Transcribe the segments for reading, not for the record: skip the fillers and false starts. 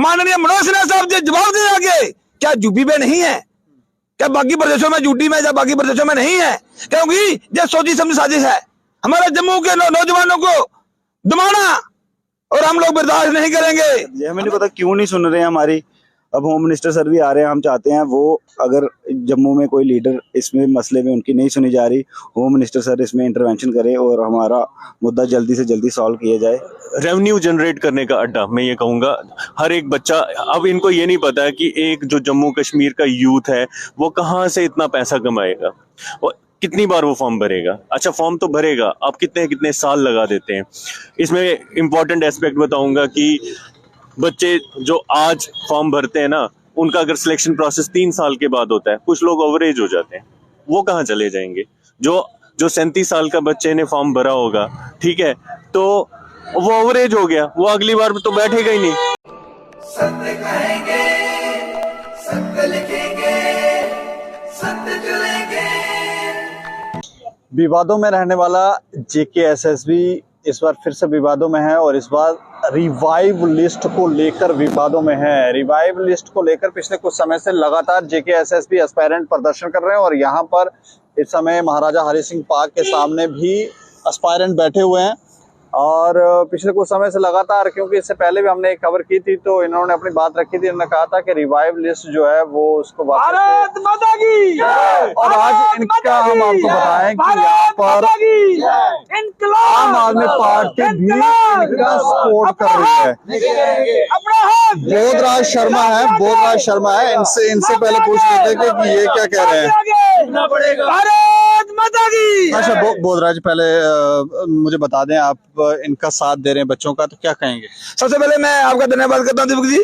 माननीय मनोज सिन्हा साहब जी जवाब दे आगे, क्या यूपी में नहीं है, क्या बाकी प्रदेशों में यूटी में या बाकी प्रदेशों में नहीं है? क्योंकि ये सोची समझी साजिश है हमारे जम्मू के नौजवानों को दबाना, और हम लोग बर्दाश्त नहीं करेंगे। ये हमें नहीं पता क्यों नहीं सुन रहे हैं हमारी। अब होम मिनिस्टर सर भी आ रहे हैं, हम चाहते हैं वो अगर जम्मू में कोई लीडर इसमें मसले में उनकी नहीं सुनी जा रही, होम मिनिस्टर सर इसमें इंटरवेंशन करे और हमारा मुद्दा जल्दी से जल्दी सॉल्व किया जाए। रेवेन्यू जनरेट करने का अड्डा मैं ये कहूँगा, हर एक बच्चा, अब इनको ये नहीं पता है कि एक जो जम्मू कश्मीर का यूथ है वो कहाँ से इतना पैसा कमाएगा और कितनी बार वो फॉर्म भरेगा। अच्छा फॉर्म तो भरेगा, आप कितने कितने साल लगा देते हैं। इसमें इम्पोर्टेंट एस्पेक्ट बताऊंगा कि बच्चे जो आज फॉर्म भरते हैं ना, उनका अगर सिलेक्शन प्रोसेस 3 साल के बाद होता है, कुछ लोग ओवरेज हो जाते हैं, वो कहाँ चले जाएंगे? जो 37 साल का बच्चे ने फॉर्म भरा होगा, ठीक है, तो वो ओवरेज हो गया, वो अगली बार तो बैठेगा ही नहीं। सत्य कहेंगे, सत्य लिखेंगे, सत्य चलेंगे। विवादों में रहने वाला जेकेएसएसबी इस बार फिर से विवादों में है और इस बार रिवाइव लिस्ट को लेकर विवादों में है। रिवाइव लिस्ट को लेकर पिछले कुछ समय से लगातार जेकेएसएसबी एस्पायरेंट प्रदर्शन कर रहे हैं और यहाँ पर इस समय महाराजा हरि सिंह पार्क के सामने भी एस्पायरेंट बैठे हुए हैं और पिछले कुछ समय से लगातार, क्योंकि इससे पहले भी हमने एक खबर की थी तो इन्होंने अपनी बात रखी थी, इन्होंने कहा था कि रिवाइव लिस्ट जो है वो उसको भारत माता की, और आज इनका हम आपको बताएं कि यहाँ पर आम आदमी पार्टी भी इनका सपोर्ट कर रही है। बोधराज शर्मा है, इनसे पहले पूछ लेते कि ये क्या कह रहे हैं। भारत माता की। अच्छा बोधराज, पहले मुझे बता दें, आप इनका साथ दे रहे हैं बच्चों का, तो क्या कहेंगे? सबसे पहले मैं आपका धन्यवाद करता हूं दीपक जी।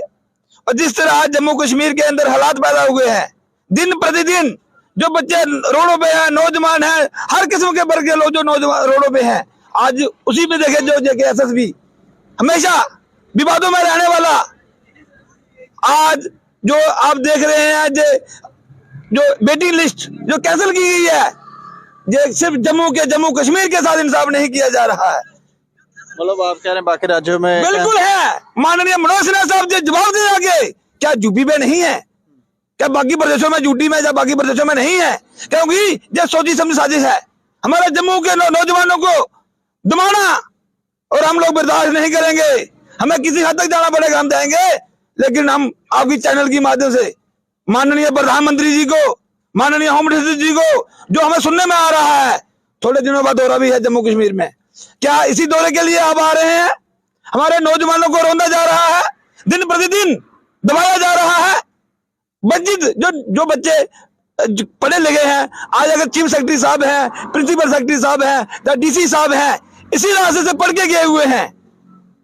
और जिस तरह आज जम्मू कश्मीर के अंदर हालात पैदा हुए हैं, दिन प्रतिदिन जो बच्चे रोडों पे हैं, नौजवान हैं, हर किस्म के वर्ग के लोग जो नौजवान रोडों पे हैं, आज उसी पे देखे जो जेकेएसएसबी हमेशा विवादों में रहने वाला, आज जो आप देख रहे हैं जो बेटी लिस्ट जो कैंसिल की गई है, ये सिर्फ जम्मू कश्मीर के साथ इंसाफ नहीं किया जा रहा है। मतलब आप कह रहे हैं बाकी राज्यों में बिल्कुल है। माननीय मनोज सिन्हा साहब जी जवाब दे आगे, क्या यूपी में नहीं है, क्या बाकी प्रदेशों में यूटी में या बाकी प्रदेशों में नहीं है? क्योंकि ये सोची समझी साजिश है हमारे जम्मू के नौजवानों को दबाना, और हम लोग बर्दाश्त नहीं करेंगे। हमें किसी हद तक जाना पड़ेगा, हम जाएंगे, लेकिन हम आपकी चैनल के माध्यम से माननीय प्रधानमंत्री जी को, माननीय होम मिनिस्टर जी को, जो हमें सुनने में आ रहा है, थोड़े दिनों बाद दौरा भी है जम्मू कश्मीर में, क्या इसी दौरे के लिए आप आ रहे हैं? हमारे नौजवानों को रौंदा जा रहा है, दिन प्रतिदिन दबाया जा रहा है। वंचित जो बच्चे पढ़े लिखे हैं, आज अगर चीफ सेक्रेटरी साहब हैं, प्रिंसिपल सेक्रेटरी साहब हैं या डीसी साहब हैं, इसी रास्ते से पढ़ के गए हुए हैं,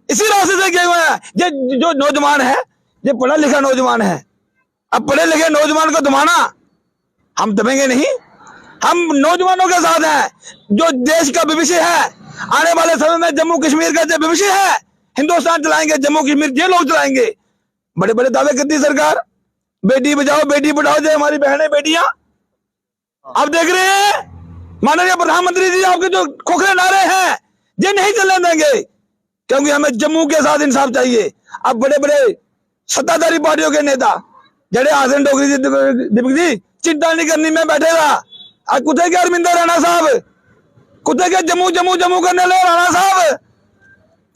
इसी रास्ते से गए हुए हैं। ये जो नौजवान है, ये पढ़ा लिखा नौजवान है। अब पढ़े लिखे नौजवान को दबाना, हम दबेंगे नहीं। हम नौजवानों के साथ हैं, जो देश का भविष्य है। आने वाले समय में जम्मू कश्मीर का जो भविष्य है, हिंदुस्तान चलाएंगे, जम्मू कश्मीर ये लोग चलाएंगे। बड़े बड़े दावे करती है सरकार, बेटी बचाओ बेटी पढ़ाओ, जो हमारी बहनें बेटियां आप देख रहे हैं। माननीय प्रधानमंत्री जी आपके जो खोखले नारे हैं, ये नहीं चलने देंगे, क्योंकि हमें जम्मू के साथ इंसाफ चाहिए। अब बड़े बड़े सत्ताधारी पार्टियों के नेता जड़े हासन डोगरी जी, दीपक जी, चिंता नहीं करनी में बैठेगा। कुत्ते के अरविंदर राणा साहब, कुत्ते के जम्मू करने ले राणा साहब,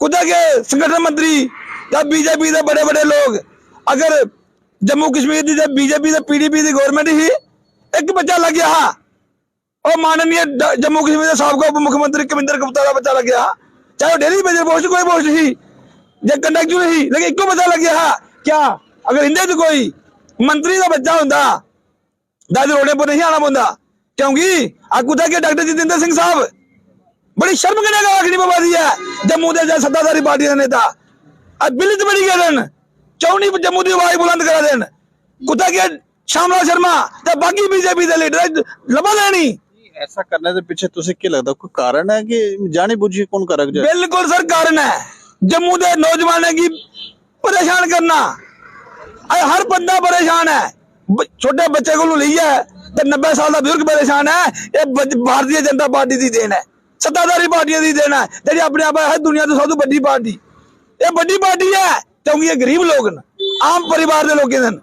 कुत्ते के संगठन मंत्री या बीजेपी के बड़े बड़े लोग, अगर जम्मू कश्मीर की बीजेपी से पीडीपी की गवर्नमेंट ही एक बच्चा लग गया, और माननीय जम्मू कश्मीर के साबका उप मुख्यमंत्री कविंदर गुप्ता का बच्चा लग गया, चाहे वो डेली बेजर पोस्ट कोई पोस्ट ही या कंडक्टर ही, लेकिन एक बच्चा लग गया। क्या अगर हिंदे कोई मंत्री का बच्चा होता, दादी रोडे पर नहीं आना पौंदा, क्योंकि कुत्ते के डॉक्टर जितेंद्र सिंह साहब बड़ी शर्म करने का आखिरी बर्बादी है जम्मू के सत्ताधारी पार्टी के नेता। बिलित बड़ी कह देन, चौनी जम्मू की आवाज बुलंद करा देन, कुत्ते के श्यामलाल शर्मा ते बाकी बीजेपी के लीडर लबा लेनी। ऐसा करने से पीछे तुझे क्या लगता है, कोई कारण है कि जानी बुझी कौन कर? बिल्कुल सर कारण है, जम्मू के नौजवानों की परेशान करना। हर बंदा परेशान है, छोटे बच्चे को लिया है तो 90 साल का बुजुर्ग परेशान है। ये भारतीय जनता पार्टी की देन है, सत्ताधारी पार्टियों की देन है, जी अपने आप है दुनिया तो सब बड़ी पार्टी। ये बड़ी पार्टी है क्योंकि ये गरीब लोग न, आम परिवार के लोगों दिन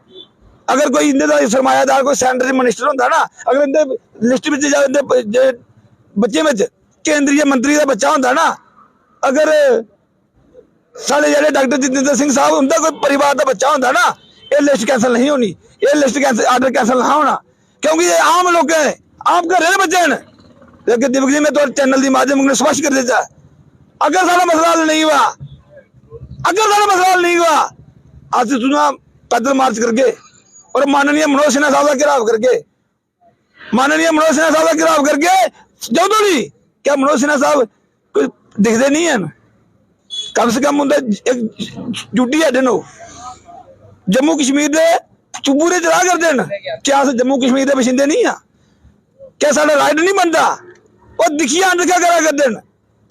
अगर कोई इंदे दा सरमायादार कोई सेंटर मिनिस्टर होंदा ना, अगर इंदे लिस्ट विच जां इंदे बच्चे विच केंद्रीय मंत्री का बच्चा होंदा ना, अगर साढ़े जेह्ड़े डॉक्टर जितेंद्र सिंह साहब उनका कोई परिवार का बच्चा होंदा ना, ये लिस्ट कैंसल नहीं होनी, ये लिस्ट कैंसल आर्डर कैंसल ना होना, क्योंकि ये आम लोग हैं, आम घरें दे बच्चे हैं। लेकिन दिव्य जी में तो चैनल की माध्यम ने स्पष्ट कर दिया, अगर सारा मसला हल नहीं हुआ, अगर सारा मसला हल नहीं हुआ, आज सुना पैदल मार्च करके और माननीय मनोज सिन्हा साहब का घेराव करके, माननीय मनोज सिन्हा साहब का घेराव करके जो थोड़ी क्या मनोज सिन्हा साहब कोई दिखते नहीं है, कम से कम उनका एक ड्यूटी है दिन जम्मू कश्मीर के पूरे चला करते हैं, क्या अस जम्मू कश्मीर के बशिंदे नहीं है, क्या साडा राइट नहीं बनता, और दिखिए अनदेखा करा करते हैं।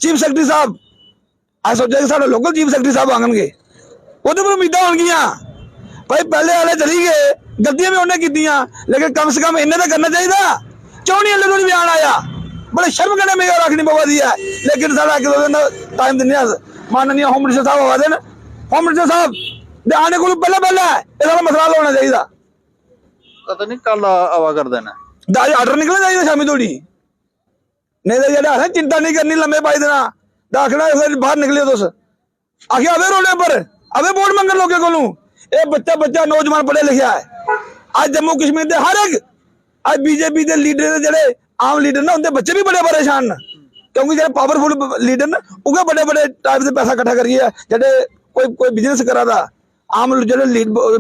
चीफ सेक्रेटरी साहब आज सोचा कि साडा लोकल चीफ सेक्रेटरी साहब आंगणगे, वो तो उम्मीदा होंगियां भाई, पहले वाले चली गए, गलतियां भी उन्हें कीतियां, लेकिन कम से कम इन्हें तो करना चाहिए, क्यों नहीं हल्ले थोड़ी बयान आया, बड़े शर्म करने में रखनी पवा दी है। लेकिन सारा एक 2 दिन टाइम दिने माननीय होम मिनिस्टर साहब आवा देन, होम मिनिस्टर साहब दे आने को पहले ये सारा मसला हल होना चाहिए, पता नहीं कल आवा कर देना आर्डर निकलना चाहिए शामी थोड़ी, नहीं तो जेह्ड़े चिंता नहीं करनी लम्बे पाई देना, आखना बाहर निकले तुस आखिर आवे रोडे पर आवे वोट मंगन लोगों को, ये बच्चा बच्चा नौजवान पढ़े लिखा है। आज जम्मू कश्मीर के हर एक आज बीजेपी के लीडर जेह्ड़े आम लीडर ना उनके बच्चे भी बड़े परेशान न, क्योंकि जो पावरफुल लीडर न उगे बड़े बड़े टाइप से पैसा इकट्ठा करिए, जेह्ड़े कोई बिजनेस करा दा, आम जेह्ड़े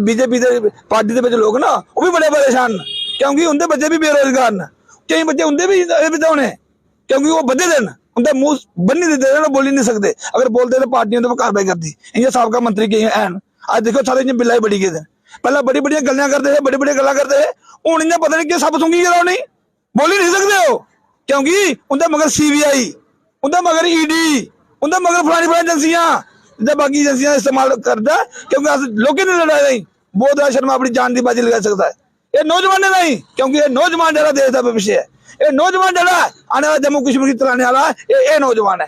बीजेपी के पार्टी के लोग ना वो भी बड़े परेशान न, क्योंकि उनके बच्चे भी बेरोजगार न, कई बच्चे उनके भी होने, क्योंकि वो बदे दिन उनका मुंह बन नहीं देते, बोल ही नहीं सकते, अगर बोलते तो पार्टियों तो कार्रवाई करती। ये साबका मंत्री के हैं, आज देखो सारे इन्हें बिल्ला ही बड़ी गए, पहले बड़ी बड़ी गल्लां करते थे, बड़ी बड़ी गल्लां करते थे, हूं इन्हें पता नहीं कि सब सूंगी गया नहीं, बोल ही नहीं सकते हो, क्योंकि उनके मगर CBI, उनके मगर ED, उनके मगर फलानी फलानी एजेंसियां बाकी एजेंसियां इस्तेमाल करता है, क्योंकि अस लोगों ने लड़ाई नहीं, बहुत शर्मा अपनी जान की बाजी लगा सकता है, ये नौजवान ने नहीं, क्योंकि ये नौजवान जरा देश का भविष्य है, ये नौजवान जरा आने वाला जम्मू कश्मीर की चलाने वाला ये नौजवान है।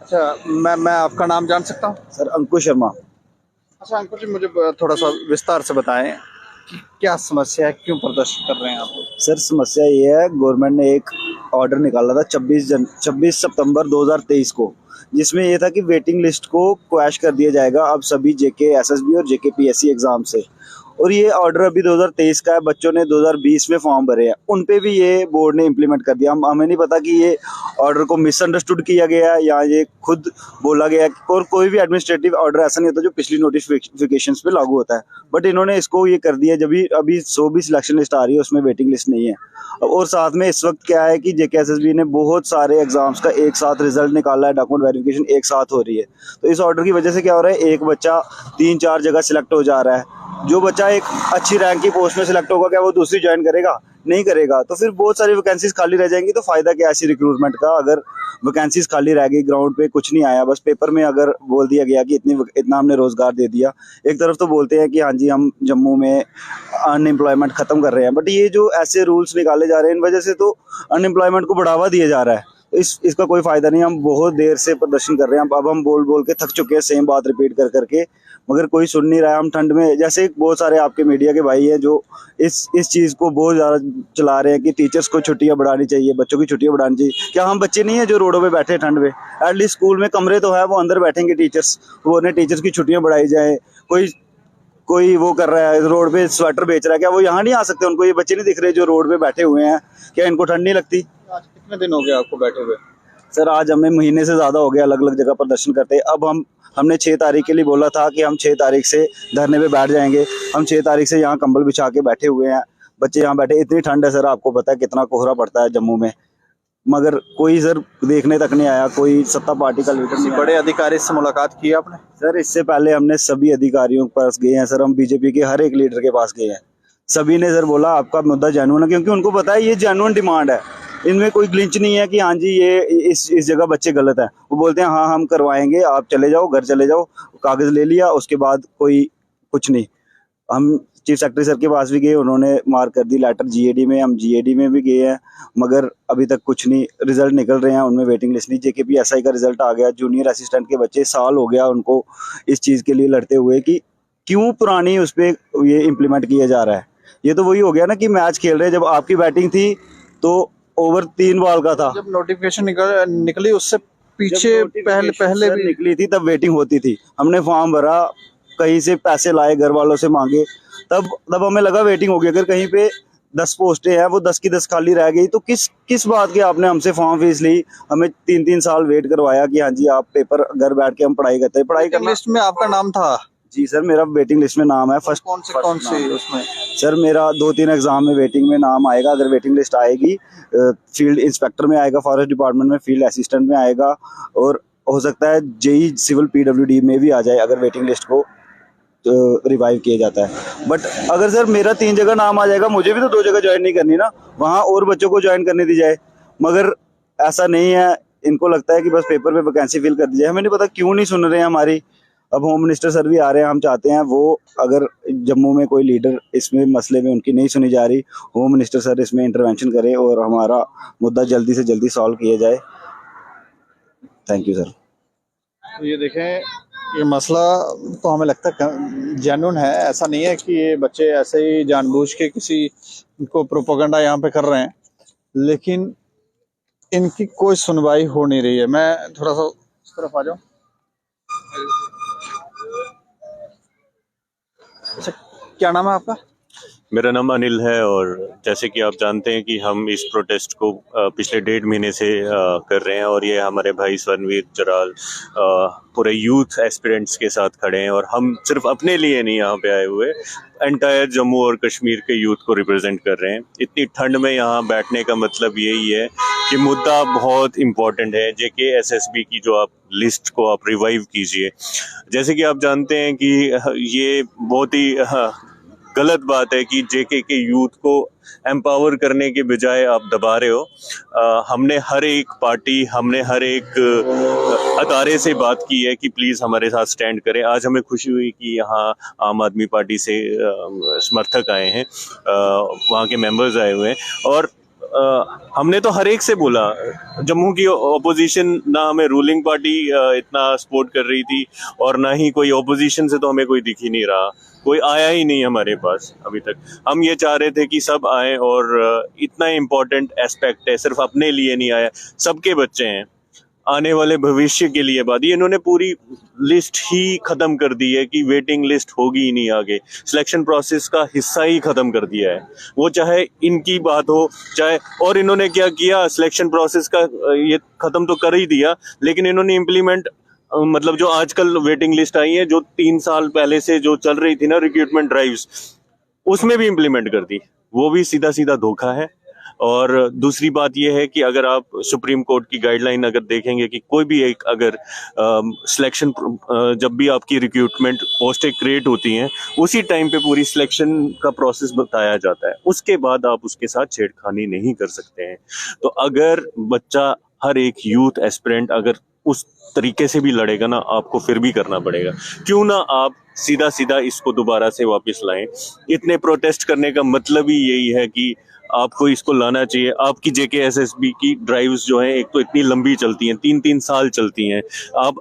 अच्छा, मैं आपका नाम जान सकता हूँ? सर अंकुश शर्मा। अच्छा अंकुश जी, मुझे थोड़ा सा विस्तार से बताएं कि क्या समस्या है, क्यों प्रदर्शन कर रहे हैं आप लोग? सर समस्या ये है, गवर्नमेंट ने एक ऑर्डर निकाला था 26 सितंबर 2023 को, जिसमें ये था कि वेटिंग लिस्ट को क्वैश कर दिया जाएगा अब सभी JK SSB और JK PSC एग्जाम से, और ये ऑर्डर अभी 2023 का है, बच्चों ने 2020 में फॉर्म भरे हैं, उन पे भी ये बोर्ड ने इम्प्लीमेंट कर दिया। हमें नहीं पता कि ये ऑर्डर को मिसअंडरस्टूड किया गया है या ये खुद बोला गया है, और कोई भी एडमिनिस्ट्रेटिव ऑर्डर ऐसा नहीं होता जो पिछली नोटिफिकेशंस पे लागू होता है, बट इन्होंने इसको ये कर दिया। जब अभी 120 सिलेक्शन लिस्ट आ रही है, उसमें वेटिंग लिस्ट नहीं है, और साथ में इस वक्त क्या है कि JK SSB ने बहुत सारे एग्जाम्स का एक साथ रिजल्ट निकाला है, डॉक्यूमेंट वेरिफिकेशन एक साथ हो रही है, तो इस ऑर्डर की वजह से क्या हो रहा है, एक बच्चा 3-4 जगह सिलेक्ट हो जा रहा है, जो बच्चा एक अच्छी रैंक की पोस्ट में सिलेक्ट होगा क्या वो दूसरी ज्वाइन करेगा? नहीं करेगा, तो फिर बहुत सारी वैकेंसीज खाली रह जाएंगी, तो फायदा क्या ऐसी रिक्रूटमेंट का, अगर वैकेंसीज खाली रह गई, ग्राउंड पे कुछ नहीं आया, बस पेपर में अगर बोल दिया गया कि इतना हमने रोजगार दे दिया। एक तरफ तो बोलते हैं कि हाँ जी हम जम्मू में अनएम्प्लॉयमेंट खत्म कर रहे हैं, बट ये जो ऐसे रूल्स निकाले जा रहे हैं इन वजह से तो अनएम्प्लॉयमेंट को बढ़ावा दिया जा रहा है, इसका कोई फायदा नहीं। हम बहुत देर से प्रदर्शन कर रहे हैं, अब हम बोल बोल के थक चुके हैं, सेम बात रिपीट कर करके, मगर कोई सुन नहीं रहा है। हम ठंड में, जैसे बहुत सारे आपके मीडिया के भाई हैं जो इस चीज़ को बहुत ज़्यादा चला रहे हैं कि टीचर्स को छुट्टियां बढ़ानी चाहिए, बच्चों की छुट्टियां बढ़ानी चाहिए। क्या हम बच्चे नहीं हैं जो रोडों पे बैठे हैं ठंड में? एटलीस्ट स्कूल में कमरे तो है, वो अंदर बैठेंगे टीचर्स, वो उन्हें टीचर्स की छुट्टियां बढ़ाई जाए। कोई वो कर रहा है रोड पे स्वेटर बेच रहा है, क्या वो यहाँ नहीं आ सकते? उनको ये बच्चे नहीं दिख रहे जो रोड पे बैठे हुए हैं? क्या इनको ठंड नहीं लगती? आज कितने दिन हो गए आपको बैठे हुए? सर आज हमें महीने से ज़्यादा हो गया अलग अलग जगह प्रदर्शन करते। अब हमने 6 तारीख के लिए बोला था कि हम 6 तारीख से धरने पे बैठ जाएंगे। हम 6 तारीख से यहाँ कंबल बिछा के बैठे हुए हैं, बच्चे यहाँ बैठे। इतनी ठंड है सर, आपको पता है कितना कोहरा पड़ता है जम्मू में, मगर कोई सर देखने तक नहीं आया, कोई सत्ता पार्टी का लीडर नहीं। बड़े अधिकारी से मुलाकात की आपने? सर इससे पहले हमने सभी अधिकारियों के पास गए हैं सर, हम बीजेपी के हर एक लीडर के पास गए हैं। सभी ने सर बोला आपका मुद्दा जेन्युइन है, क्योंकि उनको पता है ये जेन्युइन डिमांड है, इनमें कोई ग्लिंच नहीं है कि हाँ जी ये इस जगह बच्चे गलत है। वो बोलते हैं हाँ हम करवाएंगे, आप चले जाओ, घर चले जाओ, कागज ले लिया, उसके बाद कोई कुछ नहीं। हम चीफ सेक्रेटरी सर के पास भी गए, उन्होंने मार्क कर दी लेटर GAD में, हम GAD में भी गए हैं, मगर अभी तक कुछ नहीं। रिजल्ट निकल रहे हैं, उनमें वेटिंग लिस्ट नहीं। JKP SI का रिजल्ट आ गया, जूनियर असिस्टेंट के बच्चे, साल हो गया उनको इस चीज़ के लिए लड़ते हुए कि क्यों पुरानी उस पे ये इम्प्लीमेंट किया जा रहा है? ये तो वही हो गया ना कि मैच खेल रहे हैं, जब आपकी बैटिंग थी तो ओवर 3 बॉल का था, जब नोटिफिकेशन निकली उससे पीछे जब पहले notification भी निकली थी तब वेटिंग होती थी। हमने फॉर्म भरा, कहीं से पैसे लाए, घर वालों से मांगे, तब हमें लगा वेटिंग होगी। अगर कहीं पे 10 पोस्टें हैं, वो 10 की 10 खाली रह गई, तो किस बात की आपने हमसे फॉर्म फीस ली, हमें 3-3 साल वेट करवाया कि हाँ जी आप पेपर घर बैठ के हम पढ़ाई करते हैं। पढ़ाई करना लिस्ट में आपका नाम था? जी सर, मेरा वेटिंग लिस्ट में नाम है। फर्स्ट कौन से उसमें? सर मेरा 2-3 एग्जाम में वेटिंग में नाम आएगा। अगर वेटिंग लिस्ट आएगी, फील्ड इंस्पेक्टर में आएगा, फॉरेस्ट डिपार्टमेंट में फील्ड असिस्टेंट में आएगा, और हो सकता है जेई सिविल पीडब्ल्यूडी में भी आ जाए अगर वेटिंग लिस्ट को रिवाइव किया जाता है। बट अगर सर मेरा 3 जगह नाम आ जाएगा, मुझे भी तो 2 जगह ज्वाइन नहीं करनी ना, वहाँ और बच्चों को ज्वाइन करने दी जाए। मगर ऐसा नहीं है, इनको लगता है कि बस पेपर पे वैकेंसी फिल कर दी जाए। हमें नहीं पता क्यों नहीं सुन रहे हैं हमारी। अब होम मिनिस्टर सर भी आ रहे हैं, हम चाहते हैं वो अगर जम्मू में कोई लीडर इसमें मसले में उनकी नहीं सुनी जा रही, होम मिनिस्टर सर इसमें इंटरवेंशन करे और हमारा मुद्दा जल्दी से जल्दी सॉल्व किया जाए। Thank you sir. तो ये देखें, ये मसला तो हमें लगता है जेन्युइन है। ऐसा नहीं है कि ये बच्चे ऐसे ही जानबूझ के किसी को प्रोपेगेंडा यहाँ पे कर रहे हैं, लेकिन इनकी कोई सुनवाई हो नहीं रही है। मैं थोड़ा सा इस तरफ आ जाऊँ। अच्छा, क्या नाम है आपका? मेरा नाम अनिल है, और जैसे कि आप जानते हैं कि हम इस प्रोटेस्ट को पिछले 1.5 महीने से कर रहे हैं, और ये हमारे भाई स्वरनवीर जराल पूरे यूथ एस्पिरेंट्स के साथ खड़े हैं। और हम सिर्फ अपने लिए नहीं यहाँ पे आए हुए, एंटायर जम्मू और कश्मीर के यूथ को रिप्रेजेंट कर रहे हैं। इतनी ठंड में यहाँ बैठने का मतलब यही है कि मुद्दा बहुत इम्पोर्टेंट है। JKSSB की जो आप लिस्ट को आप रिवाइव कीजिए। जैसे कि आप जानते हैं कि ये बहुत ही गलत बात है कि JK के यूथ को एम्पावर करने के बजाय आप दबा रहे हो। हमने हर एक पार्टी, हमने हर एक अदारे से बात की है कि प्लीज़ हमारे साथ स्टैंड करें। आज हमें खुशी हुई कि यहाँ आम आदमी पार्टी से समर्थक आए हैं, वहाँ के मेंबर्स आए हुए हैं, और हमने तो हर एक से बोला। जम्मू की ओपोजिशन, ना हमें रूलिंग पार्टी इतना सपोर्ट कर रही थी, और ना ही कोई ओपोजिशन से तो हमें कोई दिख ही नहीं रहा, कोई आया ही नहीं हमारे पास अभी तक। हम ये चाह रहे थे कि सब आए, और इतना इम्पोर्टेंट एस्पेक्ट है, सिर्फ अपने लिए नहीं आया, सबके बच्चे हैं, आने वाले भविष्य के लिए बात। ये इन्होंने पूरी लिस्ट ही खत्म कर दी है कि वेटिंग लिस्ट होगी ही नहीं आगे। सिलेक्शन प्रोसेस का हिस्सा ही खत्म कर दिया है, वो चाहे इनकी बात हो चाहे। और इन्होंने क्या किया, सिलेक्शन प्रोसेस का ये खत्म तो कर ही दिया, लेकिन इन्होंने इम्प्लीमेंट, मतलब जो आजकल वेटिंग लिस्ट आई है, जो 3 साल पहले से जो चल रही थी ना रिक्रूटमेंट ड्राइव्स, उसमें भी इम्प्लीमेंट कर दी। वो भी सीधा सीधा धोखा है। और दूसरी बात यह है कि अगर आप सुप्रीम कोर्ट की गाइडलाइन अगर देखेंगे कि कोई भी एक अगर सिलेक्शन, जब भी आपकी रिक्रूटमेंट पोस्टें क्रिएट होती हैं, उसी टाइम पे पूरी सिलेक्शन का प्रोसेस बताया जाता है, उसके बाद आप उसके साथ छेड़खानी नहीं कर सकते हैं। तो अगर बच्चा, हर एक यूथ एस्पिरेंट अगर उस तरीके से भी लड़ेगा ना, आपको फिर भी करना पड़ेगा। क्यों ना आप सीधा सीधा इसको दोबारा से वापस लाएं। इतने प्रोटेस्ट करने का मतलब ही यही है कि आपको इसको लाना चाहिए। आपकी JKSSB की ड्राइव्स जो हैं, एक तो इतनी लंबी चलती हैं, 3-3 साल चलती हैं।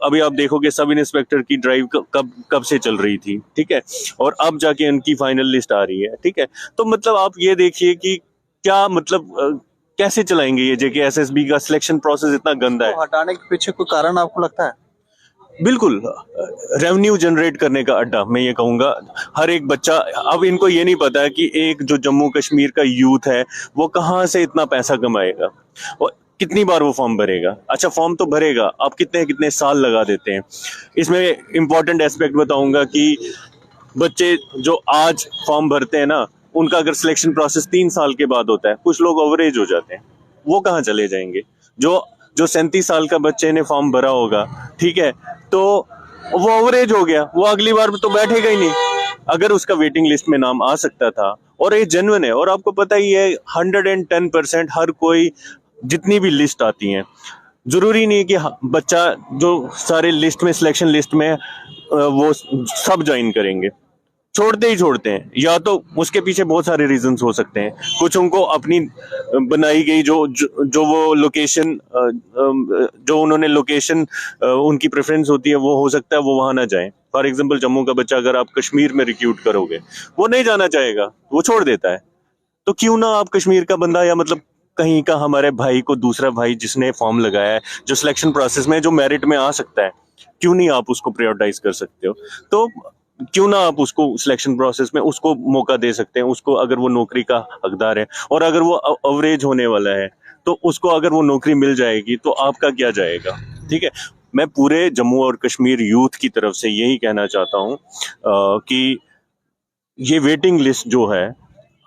अभी आप देखोगे सब इंस्पेक्टर की ड्राइव कब से चल रही थी, ठीक है, और अब जाके उनकी फाइनल लिस्ट आ रही है, ठीक है। तो मतलब आप ये देखिए कि क्या मतलब कैसे चलाएंगे ये JKSSB का सिलेक्शन प्रोसेस इतना गंदा है। तो हटाने के पीछे कोई कारण आपको लगता है? बिल्कुल, रेवेन्यू जनरेट करने का अड्डा, मैं ये कहूँगा। हर एक बच्चा, अब इनको ये नहीं पता है कि एक जो जम्मू कश्मीर का यूथ है वो कहाँ से इतना पैसा कमाएगा, और कितनी बार वो फॉर्म भरेगा। अच्छा, फॉर्म तो भरेगा, आप कितने कितने साल लगा देते हैं। इसमें इम्पोर्टेंट एस्पेक्ट बताऊंगा कि बच्चे जो आज फॉर्म भरते हैं ना, उनका अगर सिलेक्शन प्रोसेस 3 साल के बाद होता है, कुछ लोग ओवरेज हो जाते हैं, वो कहाँ चले जाएंगे। जो 37 साल का बच्चे ने फॉर्म भरा होगा, ठीक है, तो वो ओवरेज हो गया, वो अगली बार तो बैठेगा ही नहीं। अगर उसका वेटिंग लिस्ट में नाम आ सकता था, और ये जेन्युइन है, और आपको पता ही है 110% हर कोई, जितनी भी लिस्ट आती हैं, जरूरी नहीं कि बच्चा जो सारे लिस्ट में, सिलेक्शन लिस्ट में वो सब ज्वाइन करेंगे, छोड़ते हैं। या तो उसके पीछे बहुत सारे रीजंस हो सकते हैं। कुछ उनको अपनी बनाई गई जो वो लोकेशन, जो उन्होंने लोकेशन उनकी प्रेफरेंस होती है, वो हो सकता है वो वहां ना जाएं। फॉर एग्जांपल जम्मू का बच्चा अगर आप कश्मीर में रिक्रूट करोगे, वो नहीं जाना चाहेगा, वो छोड़ देता है। तो क्यों ना आप कश्मीर का बंदा या मतलब कहीं का हमारे भाई को, दूसरा भाई जिसने फॉर्म लगाया है, जो सिलेक्शन प्रोसेस में जो मेरिट में आ सकता है, क्यों नहीं आप उसको प्रायोरिटाइज कर सकते हो? तो क्यों ना आप उसको सिलेक्शन प्रोसेस में उसको मौका दे सकते हैं, उसको अगर वो नौकरी का हकदार है और अगर वो अवरेज होने वाला है तो उसको अगर वो नौकरी मिल जाएगी तो आपका क्या जाएगा? ठीक है, मैं पूरे जम्मू और कश्मीर यूथ की तरफ से यही कहना चाहता हूँ कि ये वेटिंग लिस्ट जो है,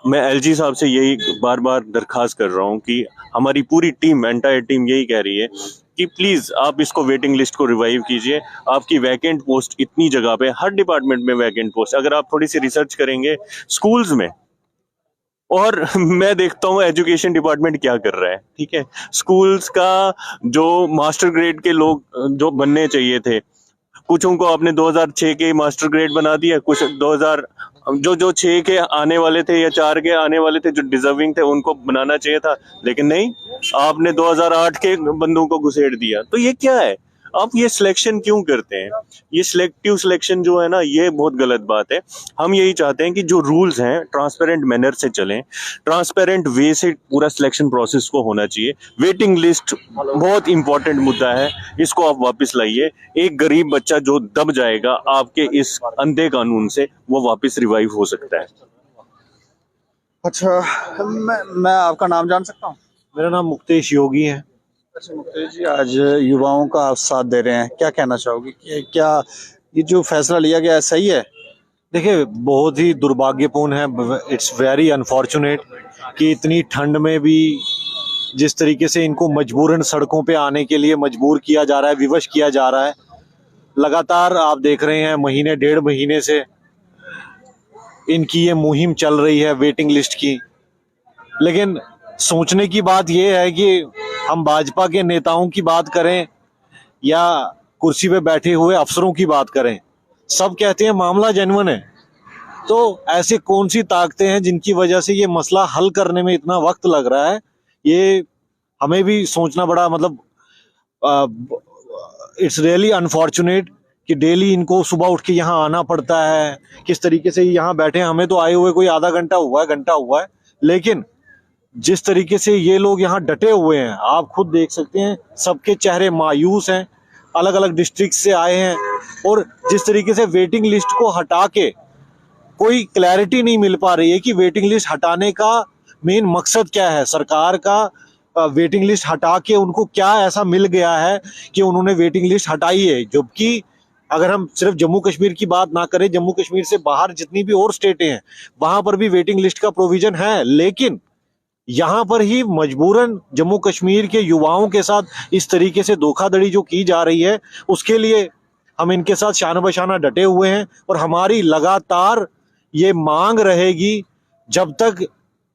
मैं एलजी साहब से यही बार बार दरखास्त कर रहा हूँ कि हमारी पूरी टीम, एंटायर टीम यही कह रही है कि प्लीज आप इसको वेटिंग लिस्ट को रिवाइव कीजिए। आपकी वैकेंट पोस्ट इतनी जगह पे, हर डिपार्टमेंट में वैकेंट पोस्ट, अगर आप थोड़ी सी रिसर्च करेंगे स्कूल्स में, और मैं देखता हूँ एजुकेशन डिपार्टमेंट क्या कर रहा है। ठीक है, स्कूल्स का जो मास्टर ग्रेड के लोग जो बनने चाहिए थे, कुछ उनको आपने 2006 के मास्टर ग्रेड बना दिया, कुछ 2000 जो 6 के आने वाले थे या 4 के आने वाले थे जो डिजर्विंग थे उनको बनाना चाहिए था, लेकिन नहीं, आपने 2008 के बंदों को घुसेड़ दिया। तो ये क्या है? आप ये सिलेक्शन क्यों करते हैं? ये सिलेक्टिव सिलेक्शन जो है ना, ये बहुत गलत बात है। हम यही चाहते हैं कि जो रूल्स हैं ट्रांसपेरेंट मैनर से चलें, ट्रांसपेरेंट वे से पूरा सिलेक्शन प्रोसेस को होना चाहिए। वेटिंग लिस्ट बहुत इंपॉर्टेंट मुद्दा है, इसको आप वापस लाइए। एक गरीब बच्चा जो दब जाएगा आपके इस अंधे कानून से, वो वापस रिवाइव हो सकता है। अच्छा, मैं आपका नाम जान सकता हूँ? मेरा नाम मुक्तेश योगी है। अच्छा मुक्तेश जी, आज युवाओं का आप साथ दे रहे हैं, क्या कहना चाहोगे कि क्या ये जो फैसला लिया गया है सही है? देखिए, बहुत ही दुर्भाग्यपूर्ण है, इट्स वेरी अनफॉर्चुनेट कि इतनी ठंड में भी जिस तरीके से इनको मजबूरन सड़कों पे आने के लिए मजबूर किया जा रहा है, विवश किया जा रहा है। लगातार आप देख रहे हैं महीने, 1.5 महीने से इनकी ये मुहिम चल रही है वेटिंग लिस्ट की। लेकिन सोचने की बात यह है कि हम भाजपा के नेताओं की बात करें या कुर्सी पे बैठे हुए अफसरों की बात करें, सब कहते हैं मामला जेन्युइन है। तो ऐसे कौन सी ताकतें हैं जिनकी वजह से ये मसला हल करने में इतना वक्त लग रहा है? ये हमें भी सोचना बड़ा, मतलब इट्स रियली अनफॉर्चुनेट कि डेली इनको सुबह उठ के यहाँ आना पड़ता है। किस तरीके से यहाँ बैठे, हमें तो आए हुए कोई आधा घंटा हुआ है, घंटा हुआ है, लेकिन जिस तरीके से ये लोग यहाँ डटे हुए हैं, आप खुद देख सकते हैं, सबके चेहरे मायूस हैं, अलग अलग डिस्ट्रिक्ट से आए हैं। और जिस तरीके से वेटिंग लिस्ट को हटा के कोई क्लैरिटी नहीं मिल पा रही है कि वेटिंग लिस्ट हटाने का मेन मकसद क्या है, सरकार का वेटिंग लिस्ट हटा के उनको क्या ऐसा मिल गया है कि उन्होंने वेटिंग लिस्ट हटाई है। जबकि अगर हम सिर्फ जम्मू कश्मीर की बात ना करें, जम्मू कश्मीर से बाहर जितनी भी और स्टेटें हैं वहां पर भी वेटिंग लिस्ट का प्रोविजन है, लेकिन यहाँ पर ही मजबूरन जम्मू कश्मीर के युवाओं के साथ इस तरीके से धोखाधड़ी जो की जा रही है, उसके लिए हम इनके साथ शाना बशाना डटे हुए हैं। और हमारी लगातार ये मांग रहेगी जब तक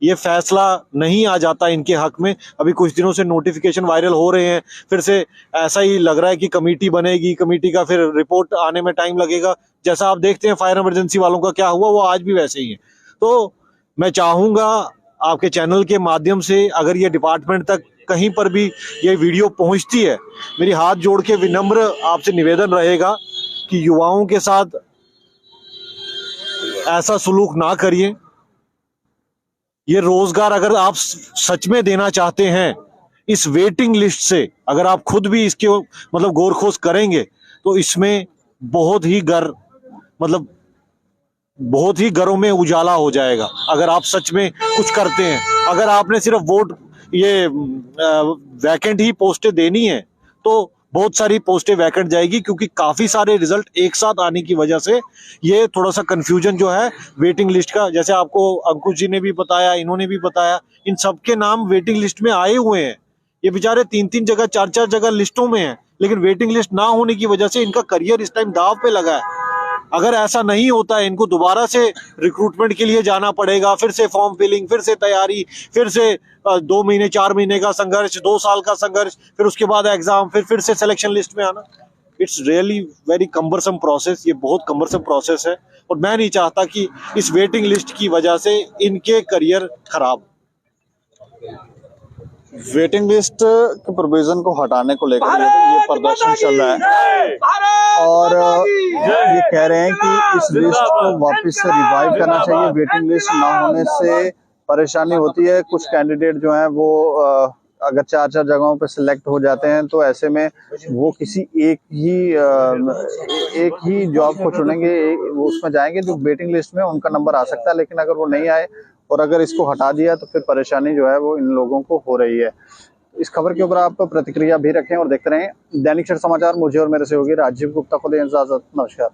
ये फैसला नहीं आ जाता इनके हक में। अभी कुछ दिनों से नोटिफिकेशन वायरल हो रहे हैं, फिर से ऐसा ही लग रहा है कि कमेटी बनेगी, कमेटी का फिर रिपोर्ट आने में टाइम लगेगा। जैसा आप देखते हैं फायर इमरजेंसी वालों का क्या हुआ, वो आज भी वैसे ही है। तो मैं चाहूंगा आपके चैनल के माध्यम से, अगर ये डिपार्टमेंट तक कहीं पर भी ये वीडियो पहुंचती है, मेरी हाथ जोड़ के विनम्र आपसे निवेदन रहेगा कि युवाओं के साथ ऐसा सुलूक ना करिए। ये रोजगार अगर आप सच में देना चाहते हैं इस वेटिंग लिस्ट से, अगर आप खुद भी इसके मतलब गौर-खोज करेंगे, तो इसमें बहुत ही बहुत ही घरों में उजाला हो जाएगा अगर आप सच में कुछ करते हैं। अगर आपने सिर्फ वोट ये वैकेंट ही पोस्टें देनी है तो बहुत सारी पोस्टें वैकेंट जाएगी, क्योंकि काफी सारे रिजल्ट एक साथ आने की वजह से ये थोड़ा सा कंफ्यूजन जो है वेटिंग लिस्ट का, जैसे आपको अंकुश जी ने भी बताया, इन्होंने भी बताया, इन सबके नाम वेटिंग लिस्ट में आए हुए हैं। ये बेचारे 3-3 जगह 4-4 जगह लिस्टों में हैं, लेकिन वेटिंग लिस्ट ना होने की वजह से इनका करियर इस टाइम दांव पे लगा है। अगर ऐसा नहीं होता है, इनको दोबारा से रिक्रूटमेंट के लिए जाना पड़ेगा, फिर से फॉर्म फिलिंग, फिर से तैयारी, फिर से 2 महीने 4 महीने का संघर्ष, 2 साल का संघर्ष, फिर उसके बाद एग्जाम, फिर से सिलेक्शन लिस्ट में आना। It's really very cumbersome process, ये बहुत कम्बरसम प्रोसेस है। और मैं नहीं चाहता कि इस वेटिंग लिस्ट की वजह से इनके करियर खराब। वेटिंग लिस्ट के प्रोविजन को हटाने को लेकर ये प्रदर्शन चल रहा है और ये कह रहे हैं कि इस लिस्ट को वापस से रिवाइव करना चाहिए। वेटिंग लिस्ट ना होने से परेशानी होती है। कुछ कैंडिडेट जो हैं वो अगर 4-4 जगहों पे सिलेक्ट हो जाते हैं तो ऐसे में वो किसी एक ही जॉब को चुनेंगे, वो उसमें जाएंगे जो वेटिंग लिस्ट में उनका नंबर आ सकता है। लेकिन अगर वो नहीं आए और अगर इसको हटा दिया तो फिर परेशानी जो है वो इन लोगों को हो रही है। इस खबर के ऊपर आप प्रतिक्रिया भी रखें और देखते रहें दैनिक क्षण समाचार। मुझे और मेरे सहयोगी राजीव गुप्ता को दें इजाजत। नमस्कार।